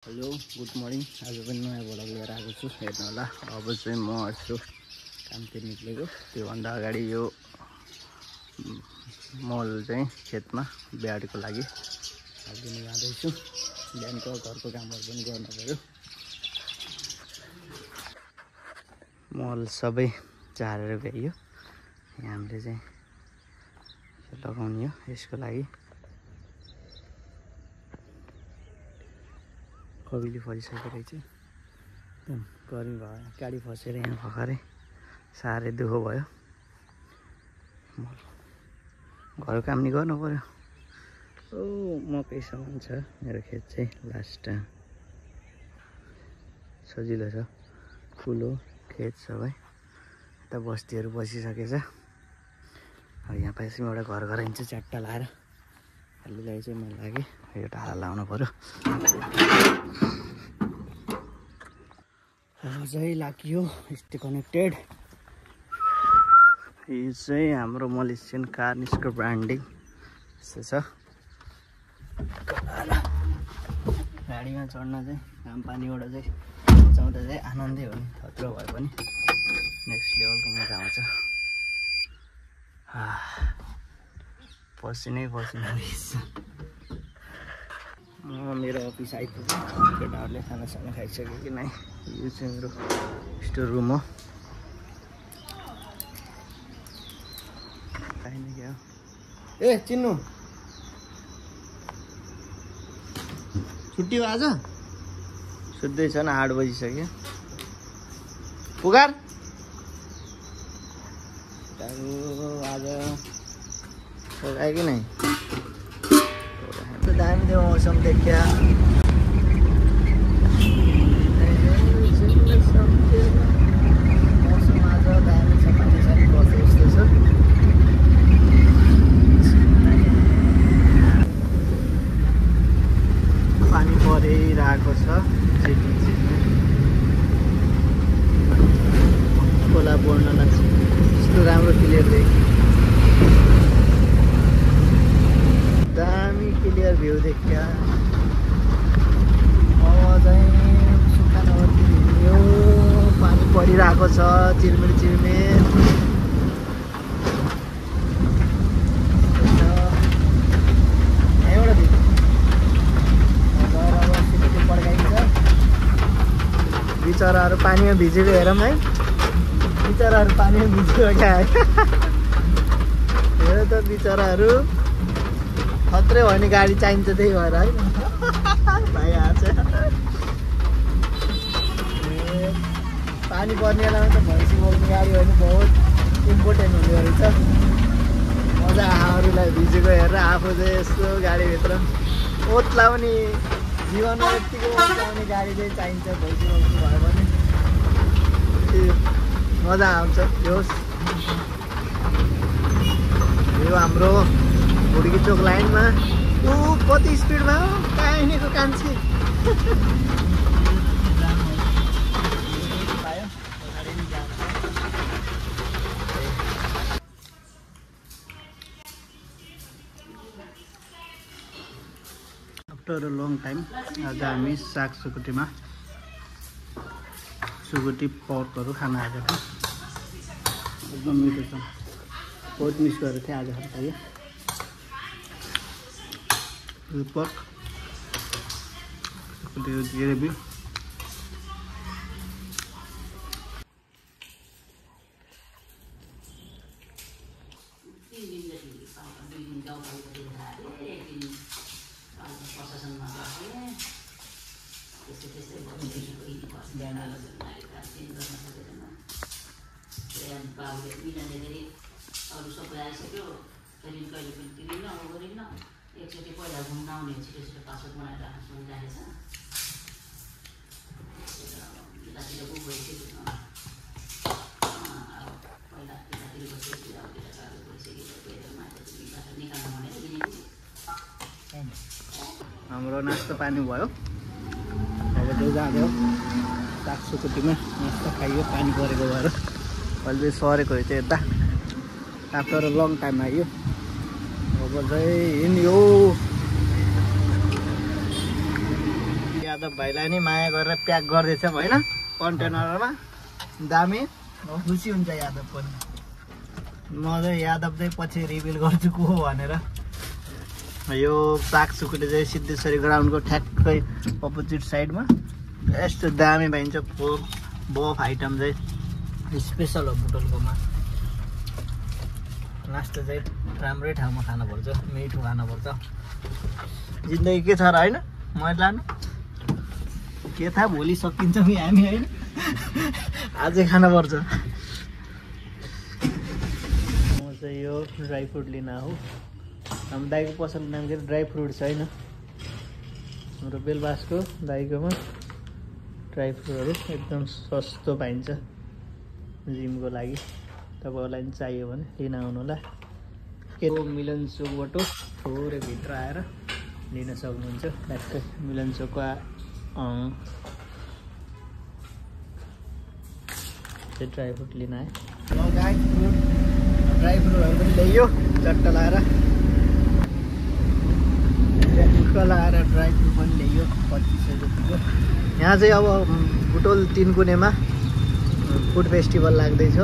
Hello good morning. आज पनि नयाँ भ्लग लिएर आएको छु, हेर्नु होला। अब चाहिँ म यसो कामतिर निक्लेको। त्योभन्दा अगाडि यो मल चाहिँ खेतमा ब्याडको लागि हालिदिनु जाँदैछु। बिहानको घरको कामहरू पनि गर्नु पऱ्यो। मल सबै झारेर भ्याइयो। यहाँ हामीले चाहिँ लगाउने हो यसको लागि। कविले फसिसकेको रहेछ। गर्मी भयो, गाडी फसेर यहाँ भर्खरै साह्रै दुःख भयो। घरको काम नि गर्नु पर्यो। ओ मकै सामान छ मेरो खेत चाहिँ लास्ट सजिलो छ, ठुलो खेत सबै। यता बस्तीहरू बसिसकेछ। अब यहाँ पाएपछि एउटा घर गराइन्छ च्याट्टा लाएर। अहिलेलाई चाहिँ मलाई लाग्यो यो ढाला लाउनु पर्यो। चाहिँ लाग्यो स्टे कनेक्टेड। यो चाहिँ हाम्रो मलेसियन कार निस्को ब्रान्डिङ यस्तो छ। गाडीमा चढ्न चाहिँ घाम पानीबाट चाहिँ बचाउँदा चाहिँ आनन्दै हो नि, खतरो भए पनि नेक्स्ट लेभलको मजा आउँछ। पसिनै पसिना मेरो अफिस आइपुग्यो। केटाहरूले खानासाना खाइसक्यो कि नै। यो चाहिँ मेरो स्टोर रुम हो। चाहिने क्या ए चिन्नु छुट्टी हो आज? सुत्दैछन्, 8 बजिसक्यो। पुकार आज आयो कि नहीं? तो दामी थियो मौसम देखिया। मौसम आज दामी छ, पानी सानी पर्छ जस्तो छ। पानी परिरहेको छ छिटो छिटो। खोला बढ्न लाग्छ। यस्तो राम्रो क्लियर देखियो। दामी क्लियर भ्यू देखिया। अब चाहिँ सुक्खा नगर्ती यो पानी परिरहेको छ चिरमिर चिरमिर। यहाँबाट पड्काइन्छ। बिचराहरू पानीमा भिजेको हेरौँ है। बिचराहरू पानीमा भिजेको क्या हेर त बिचराहरू। खत्रै भयो नि, गाडी चाहिन्छ त्यही भएर है। भाइ आछ पानी पर्ने बेलामा त भैँसी बोक्ने गाडी होइन, बहुत इम्पोर्टेन्ट हुने रहेछ। मजा अरूलाई भिजेको हेरेर आफू चाहिँ यस्तो गाडीभित्र ओत्लाउने जीवनमा यत्तिको ओत्लाउने गाडी चाहिँ चाहिन्छ। भैँसी बोक्नु भयो भने मजा आउँछ। यो हाम्रो हुड्की चोक लाइनमा ऊ कति स्पिडमा हो काहिनीको कान्छी। आफ्टर अ लङ टाइम आज हामी साग सुकुटीमा सुकुटी पर्कहरू खान आएको थियो। एकदम मिठो छ। बहुत मिस गरेको थिएँ आज खाँदा। पर्क ग्रेभी एकचोटि पहिला घुम्न आउने छिटो छिटो पासपोर्ट बनाएर राख्नु जानेछ। यतातिर बुक भइसक्यो। पहिला यतातिर बसेपछि अब त्यता भइसक्यो। निकाल्नु भनेर हाम्रो नास्ता पानी भयो। अब चाहिँ जाँदै हो साग सुकुटीमा नास्ता खाइयो। पानी परेको भएर अहिले चाहिँ सरेको रहेछ यता। आफ्टर अ लङ टाइम आइयो। अब चाहिँ हिँड्यो। यादव भाइलाई नि माया गरेर प्याक गर्दैछ होइन कन्टेनरमा दामी खुसी हुन्छ यादव पनि म चाहिँ यादव चाहिँ पछि रिभिल गर्छु को हो भनेर यो साग सुकुटी चाहिँ सिद्धेश्वरी ग्राउन्डको ठ्याक्कै अपोजिट साइडमा यस्तो दामी पाइन्छ बफ आइटम चाहिँ स्पेसल हो बुटोलकोमा नास्ता चाहिँ राम्रै ठाउँमा खानुपर्छ मिठो खानुपर्छ जिन्दगी के छ र होइन मैले लानु के थाहा भोलि सकिन्छ कि हामी होइन आजै खानुपर्छ म चाहिँ यो ड्राई फ्रुट लिन आऊ हाम्रो दाइको पसलको नाम के ड्राई फ्रुट छैन हाम्रो बेलबासको दाइकोमा ड्राई फ्रुटहरू एकदम सस्तो पाइन्छ जिमको लागि तपाईँहरूलाई पनि चाहियो भने लिन आउनु होला के मिलन चोकबाट थोरै भित्र आएर लिन सक्नुहुन्छ ठ्याक्कै मिलन चोकको ड्राई फ्रुट लिन आएँ ड्राई फ्रुटहरू पनि ल्याइयो चट्ट लगाएर ड्राई फ्रुट पनि ल्याइयो 2500 जतिको यहाँ चाहिँ अब बुटोल 3 कुनेमा फुड फेस्टिभल लाग्दैछ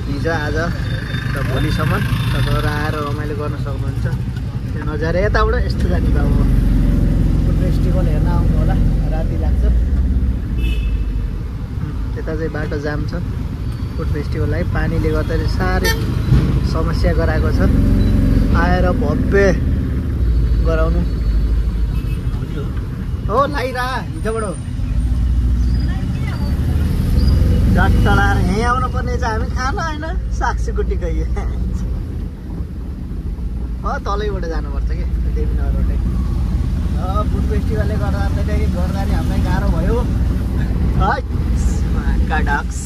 हिजो आज र भोलिसम्म तपाईँहरू आएर रमाइलो गर्न सक्नुहुन्छ त्यो नजारे यताबाट यस्तो जाने अब फुड फेस्टिभल हेर्न आउनु होला राति लाग्छ त्यता चाहिँ बाटो जाम छ फुड फेस्टिभललाई पानीले गर्दाखेरि साह्रै समस्या गराएको छ आएर भव्य गराउनु हो लाइरा हिजोबाट झट्ट लाएर यहीँ आउनु पर्ने चाहिँ हामी खाना होइन सागसुकुटीको तलैबाट जानुपर्छ कि देवीनगरबाटै फुड फेस्टिभलले गर्दाखेरि हामीलाई गाह्रो भयो डक्स